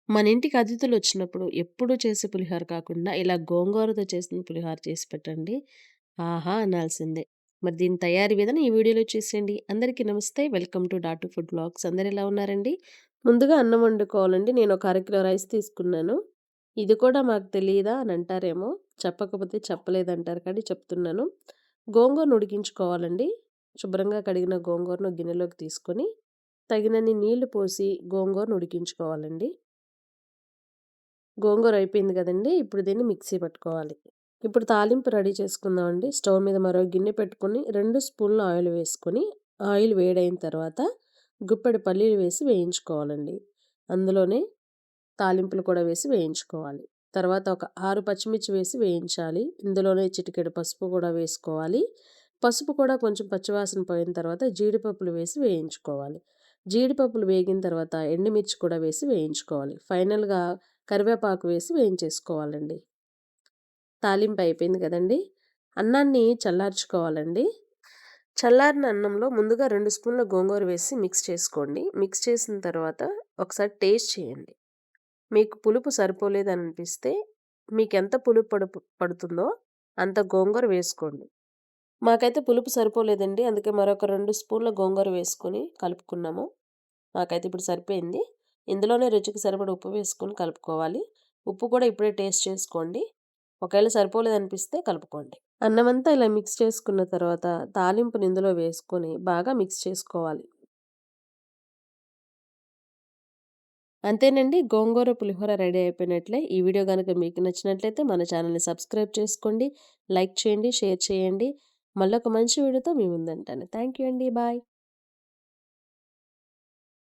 మన ఇంటికి అతిథులొచ్చినప్పుడు ఎప్పుడూ చేసే పులిహోర కాకుండా ఇలా గోంగూరతో చేసిన పులిహోర చేసి పెట్టండి. ఆహా! అనాల్సిందే. మరి దీని తయారీ విధానం ఈ వీడియోలో చూసేయండి. అందరికీ నమస్తే. వెల్కమ్ టు డాటు ఫుడ్ వ్లాగ్స్. అందరెలా ఉన్నారండి? ముందుగా అన్నం వండుకోవాలండి. నేను ఒక అరకిలో రైస్ తీసుకున్నాను. ఇది కూడా మాకు తెలీదా అని అంటారేమో! చెప్పకపోతే చెప్పలేదంటారు కానీ చెప్తున్నాను. గోంగూరను ఉడికించుకోవాలండి. శుభ్రంగా కడిగిన గోంగూరను గిన్నెలోకి తీసుకొని, తగినన్ని నీళ్లు పోసి గోంగూరను ఉడికించుకోవాలండి. గోంగూర అయిపోయింది గదండీ! ఇప్పుడు దీన్ని మిక్సీ పట్టుకోవాలి. ఇప్పుడు తాలింపు రెడీ చేసుకుందామండి. స్టవ్ మీద మరో గిన్నె పెట్టుకొని 2 స్పూన్ల ఆయిల్ వేసుకొని, ఆయిల్ వేడైన తర్వాత గుప్పెడు పల్లీలు వేసి వేయించుకోవాలండి. అందులోనే తాలింపులు కూడా వేసి వేయించుకోవాలి. తర్వాత ఒక 6 పచ్చిమిర్చి వేసి వేయించాలి. ఇందులోనే చిటికెడు పసుపు కూడా వేసుకోవాలి. పసుపు కూడా కొంచెం పచ్చివాసన పోయిన తర్వాత జీడిపప్పులు వేసి వేయించుకోవాలి. జీడిపప్పులు వేగిన తర్వాత ఎండుమిర్చి కూడా వేసి వేయించుకోవాలి. ఫైనల్‌గా కరివేపాకు వేసి వేయించేసుకోవాలండి. తాలింపు అయిపోయింది కదండీ! అన్నాన్ని చల్లార్చుకోవాలండి. చల్లారిన అన్నంలో ముందుగా 2 స్పూన్ల గోంగూర వేసి మిక్స్ చేసుకోండి. మిక్స్ చేసిన తర్వాత ఒకసారి టేస్ట్ చేయండి. మీకు పులుపు సరిపోలేదని అనిపిస్తే మీకెంత పులుపు పడుతుందో అంత గోంగూర వేసుకోండి. మాకైతే పులుపు సరిపోలేదండి. అందుకే మరొక 2 స్పూన్ల గోంగూర వేసుకొని కలుపుకున్నాము. నాకైతే ఇప్పుడు సరిపోయింది. ఇందులోనే రుచికి సరిపడా ఉప్పు వేసుకొని కలుపుకోవాలి. ఉప్పు కూడా ఇప్పుడే టేస్ట్ చేసుకోండి. ఒకవేళ సరిపోలేదనిపిస్తే కలుపుకోండి. అన్నమంతా ఇలా మిక్స్ చేసుకున్న తర్వాత తాలింపుని ఇందులో వేసుకొని బాగా మిక్స్ చేసుకోవాలి. అంతేనండి. గోంగూర పులిహోర రెడీ అయిపోయినట్లే. ఈ వీడియో గనుక మీకు నచ్చినట్లయితే మన ఛానెల్‌ని సబ్స్క్రైబ్ చేసుకోండి. లైక్ చేయండి, షేర్ చేయండి. మళ్ళొక మంచి వీడియోతో మీ ముందుంటాను. థాంక్ యూ అండి. బాయ్.